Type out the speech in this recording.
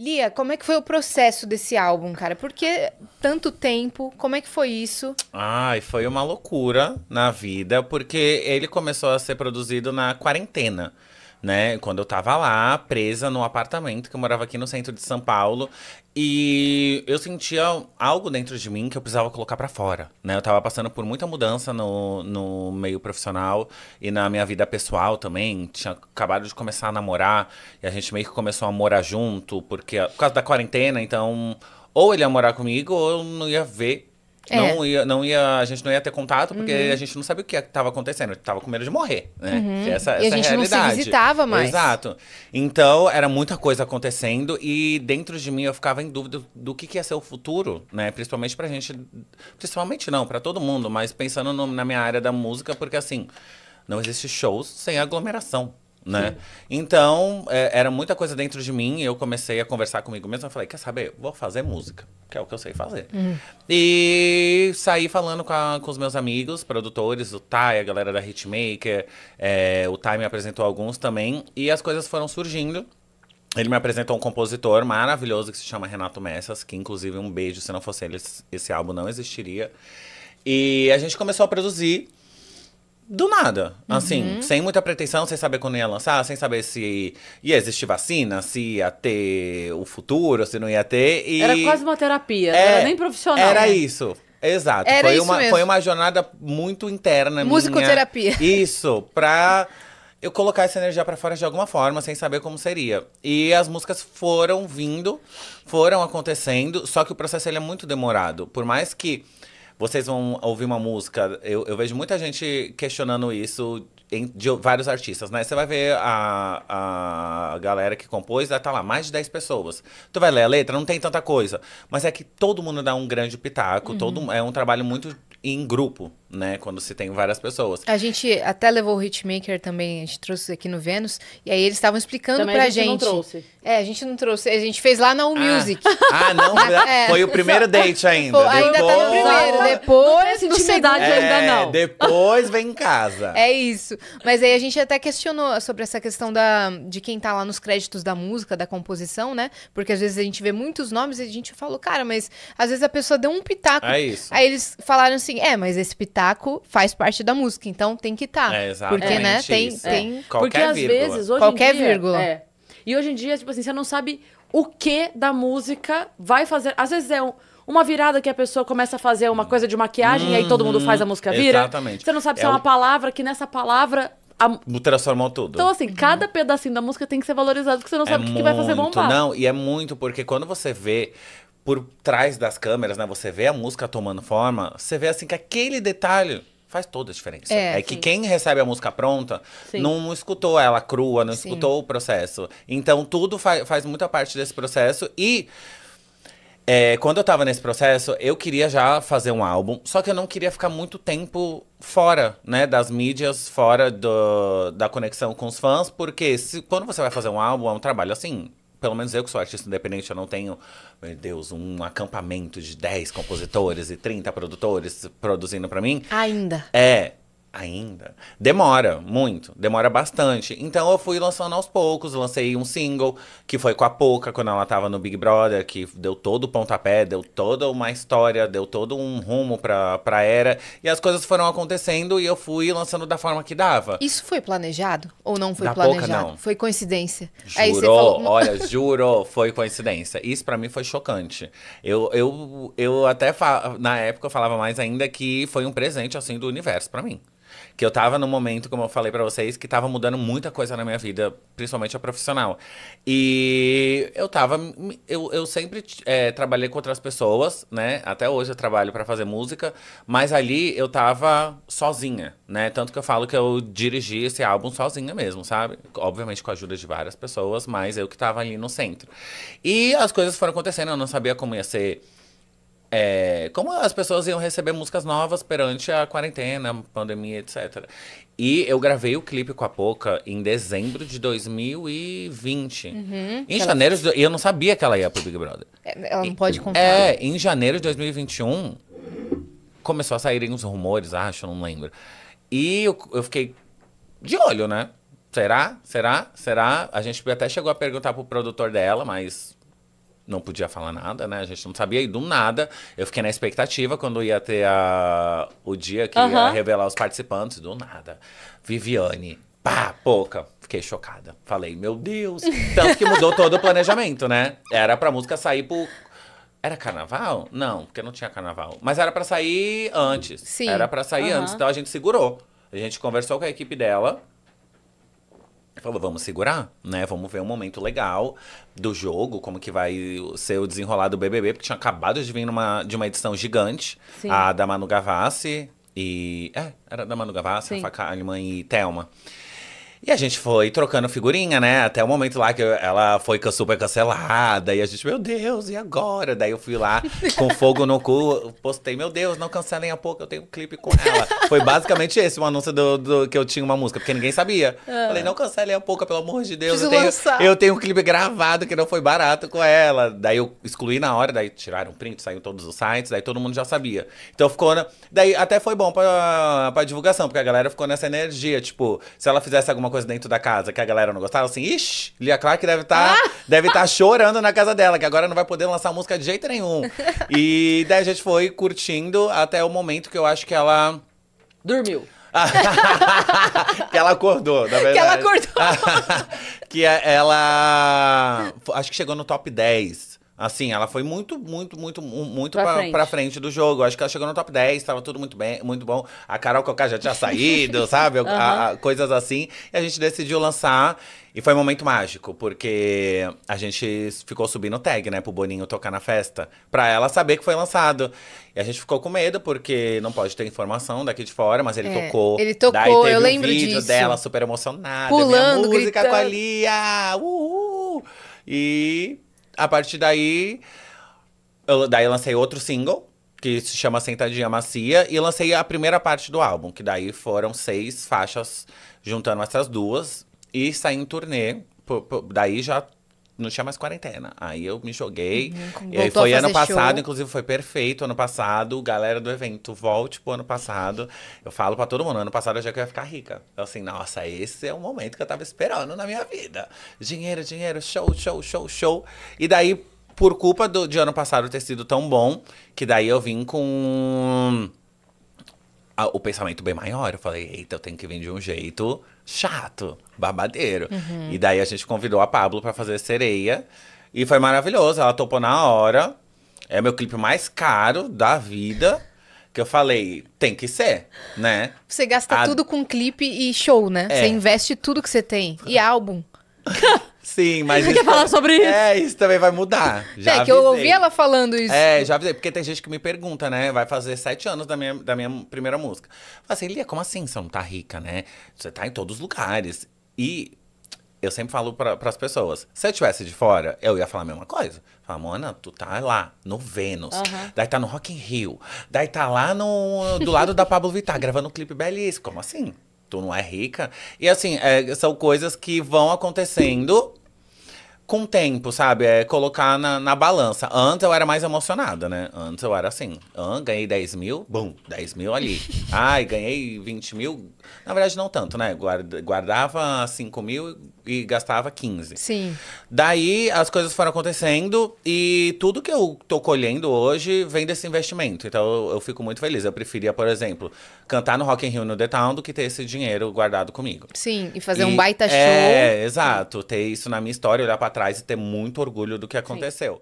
Lia, como é que foi o processo desse álbum, cara? Por que tanto tempo? Como é que foi isso? Ai, foi uma loucura na vida, porque ele começou a ser produzido na quarentena, né? Quando eu tava lá, presa no apartamento, que eu morava aqui no centro de São Paulo. E eu sentia algo dentro de mim que eu precisava colocar pra fora, né? Eu tava passando por muita mudança no meio profissional e na minha vida pessoal também. Tinha acabado de começar a namorar e a gente meio que começou a morar junto, porque por causa da quarentena, então ou ele ia morar comigo ou eu não ia ver. É. A gente não ia ter contato, porque a gente não sabia o que estava acontecendo. Eu tava com medo de morrer, né? Que essa E a é a gente não se realidade. visitava mais. Exato. Então, era muita coisa acontecendo e dentro de mim eu ficava em dúvida do que ia ser o futuro, né? Principalmente pra gente. Principalmente não, pra todo mundo, mas pensando na minha área da música, porque assim, não existe shows sem aglomeração. Né? Então, era muita coisa dentro de mim. Eu comecei a conversar comigo mesmo. Eu falei, quer saber? Vou fazer música, que é o que eu sei fazer. E saí falando com os meus amigos, produtores, o Thay, a galera da Hitmaker. O Thay me apresentou alguns também. E as coisas foram surgindo. Ele me apresentou um compositor maravilhoso que se chama Renato Messas, que inclusive um beijo, se não fosse ele, esse álbum não existiria. E a gente começou a produzir. Do nada, assim, sem muita pretensão, sem saber quando ia lançar, sem saber se ia existir vacina, se ia ter o futuro, se não ia ter. E Era quase uma terapia, não era nem profissional. Era isso, exato. Era isso mesmo. Foi uma jornada muito interna Musicoterapia. minha. Isso, pra eu colocar essa energia pra fora de alguma forma, sem saber como seria. E as músicas foram vindo, foram acontecendo, só que o processo ele é muito demorado. Por mais que vocês vão ouvir uma música, eu vejo muita gente questionando isso de vários artistas, né? Você vai ver a galera que compôs, tá lá, mais de 10 pessoas. Tu vai ler a letra, não tem tanta coisa. Mas é que todo mundo dá um grande pitaco, é um trabalho muito em grupo, né? Quando se tem várias pessoas. A gente até levou o Hitmaker também, a gente trouxe aqui no Vênus, e aí eles estavam explicando Também pra a gente não trouxe. A gente não trouxe, a gente fez lá na Music. Não, foi o primeiro date ainda. Ainda tá no primeiro, depois Não no tem intimidade segundo. ainda não. Depois vem em casa. É isso. Mas aí a gente até questionou sobre essa questão de quem tá lá nos créditos da música, da composição, né? Porque às vezes a gente vê muitos nomes e a gente falou, cara, mas às vezes a pessoa deu um pitaco. É isso. Aí eles falaram assim, mas esse pitaco faz parte da música, então tem que estar. Exatamente. Porque, né, isso. tem... Porque às vezes, hoje Qualquer em dia... vírgula. E hoje em dia, tipo assim, você não sabe o que da música vai fazer. Às vezes é uma virada que a pessoa começa a fazer uma coisa de maquiagem e aí todo mundo faz a música vira. Exatamente. Você não sabe se é uma palavra que nessa palavra... Transformou tudo. Então, assim, cada pedacinho da música tem que ser valorizado, porque você não sabe o que vai fazer bombar. Não, e é muito, porque quando você vê por trás das câmeras, né? Você vê a música tomando forma, você vê assim que aquele detalhe faz toda a diferença. Que quem recebe a música pronta não escutou ela crua, não escutou o processo. Então tudo faz muita parte desse processo. E quando eu tava nesse processo, eu queria já fazer um álbum, só que eu não queria ficar muito tempo fora, né, das mídias, fora da conexão com os fãs, porque quando você vai fazer um álbum, é um trabalho assim. Pelo menos eu que sou artista independente, eu não tenho, meu Deus, um acampamento de 10 compositores e 30 produtores produzindo pra mim. Ainda. Ainda. Demora muito, demora bastante. Então eu fui lançando aos poucos, lancei um single, que foi com a Poca, quando ela tava no Big Brother, que deu todo o pontapé, deu toda uma história, deu todo um rumo pra era. E as coisas foram acontecendo e eu fui lançando da forma que dava. Isso foi planejado ou não foi Da planejado? Poca, não. Foi coincidência. Jurou, Aí você falou... olha, jurou, foi coincidência. Isso pra mim foi chocante. Eu até, na época, eu falava mais ainda que foi um presente, assim, do universo pra mim. Que eu tava num momento, como eu falei pra vocês, que tava mudando muita coisa na minha vida, principalmente a profissional. E eu sempre trabalhei com outras pessoas, né? Até hoje eu trabalho pra fazer música, mas ali eu tava sozinha, né? Tanto que eu falo que eu dirigi esse álbum sozinha mesmo, sabe? Obviamente com a ajuda de várias pessoas, mas eu que tava ali no centro. E as coisas foram acontecendo, eu não sabia como ia ser. Como as pessoas iam receber músicas novas perante a quarentena, pandemia, etc. E eu gravei o clipe com a Poca em dezembro de 2020. Em janeiro, e eu não sabia que ela ia pro Big Brother. Ela não pode contar. Em janeiro de 2021, começou a saírem uns rumores, acho, não lembro. E eu fiquei de olho, né? Será? A gente até chegou a perguntar pro produtor dela, mas não podia falar nada, né? A gente não sabia. E do nada, eu fiquei na expectativa quando ia ter o dia que ia revelar os participantes. Do nada. Viviane. Pá, pouca. Fiquei chocada. Falei, meu Deus. Tanto que mudou todo o planejamento, né? Era pra música sair pro... Era carnaval? Não, porque não tinha carnaval. Mas era pra sair antes. Sim. Era pra sair antes. Então a gente segurou. A gente conversou com a equipe dela. Falou, vamos segurar, né? Vamos ver um momento legal do jogo, como que vai ser o desenrolar do BBB, porque tinha acabado de vir de uma edição gigante, Sim. a da Manu Gavassi e... era da Manu Gavassi, Sim. Rafa Kalimann e Thelma. E a gente foi trocando figurinha, né? Até o momento lá que ela foi super cancelada. E a gente, meu Deus, e agora? Daí eu fui lá com fogo no cu, postei, meu Deus, não cancelem a pouco, eu tenho um clipe com ela. Foi basicamente esse o anúncio que eu tinha uma música, porque ninguém sabia. Falei, não cancelem a pouco, pelo amor de Deus. Eu tenho um clipe gravado que não foi barato com ela. Daí eu excluí na hora, daí tiraram o print, saiu em todos os sites, daí todo mundo já sabia. Então ficou... Daí até foi bom pra divulgação, porque a galera ficou nessa energia, tipo, se ela fizesse alguma coisa dentro da casa que a galera não gostava, assim, ixi, Lia Clark deve tá chorando na casa dela, que agora não vai poder lançar música de jeito nenhum. E daí a gente foi curtindo até o momento que eu acho que ela... Dormiu. Que ela acordou, na verdade. Que ela acordou. Que ela... Acho que chegou no top 10. Assim, ela foi muito pra frente do jogo. Acho que ela chegou no top 10, tava tudo muito bem, muito bom. A Carol Conká já tinha saído, sabe? Coisas assim. E a gente decidiu lançar. E foi um momento mágico, porque a gente ficou subindo tag, né? Pro Boninho tocar na festa. Pra ela saber que foi lançado. E a gente ficou com medo, porque não pode ter informação daqui de fora, mas ele tocou. Ele tocou, daí teve eu lembro vídeo disso. dela super emocionada. Pulando, minha música gritando. com a Lia! Uhul! E... a partir daí, eu lancei outro single, que se chama Sentadinha Macia, e lancei a primeira parte do álbum, que daí foram 6 faixas juntando essas duas, e saí em turnê, daí já não tinha mais quarentena. Aí eu me joguei, e aí foi ano passado, inclusive foi perfeito, ano passado, galera do evento, volte pro ano passado. Eu falo pra todo mundo, ano passado eu já que eu ia ficar rica. Eu assim, nossa, esse é o momento que eu tava esperando na minha vida. Dinheiro, dinheiro, show, show, show, show. E daí, por culpa de ano passado ter sido tão bom, que daí eu vim com o pensamento bem maior. Eu falei, eita, eu tenho que vir de um jeito chato, babadeiro. E daí a gente convidou a Pabllo pra fazer Sereia. E foi maravilhoso, ela topou na hora. É o meu clipe mais caro da vida. Que eu falei, tem que ser, né? Você gasta tudo com clipe e show, né? Você investe tudo que você tem. E álbum. Sim, mas Você quer falar sobre isso? Isso também vai mudar. Já que eu avisei. ouvi ela falando isso. Já avisei, porque tem gente que me pergunta, né? Vai fazer 7 anos da minha primeira música. Fala assim, Lia, como assim você não tá rica, né? Você tá em todos os lugares. E eu sempre falo pras pessoas, se eu tivesse de fora, eu ia falar a mesma coisa. Falar, Mona, tu tá lá, no Vênus. Daí tá no Rock in Rio. Daí tá lá do lado da Pabllo Vittar, gravando um clipe belíssimo. Como assim? Tu não é rica? E assim, são coisas que vão acontecendo com o tempo, sabe? É colocar na balança. Antes eu era mais emocionada, né? Antes eu era assim, ganhei 10 mil, bum, 10 mil ali. Ai, ganhei 20 mil. Na verdade, não tanto, né? Guardava 5 mil e gastava 15. Sim. Daí as coisas foram acontecendo e tudo que eu tô colhendo hoje vem desse investimento. Então eu fico muito feliz. Eu preferia, por exemplo, cantar no Rock in Rio no The Town do que ter esse dinheiro guardado comigo. Sim, e fazer um baita show. Exato. Ter isso na minha história, olhar pra trás e ter muito orgulho do que aconteceu.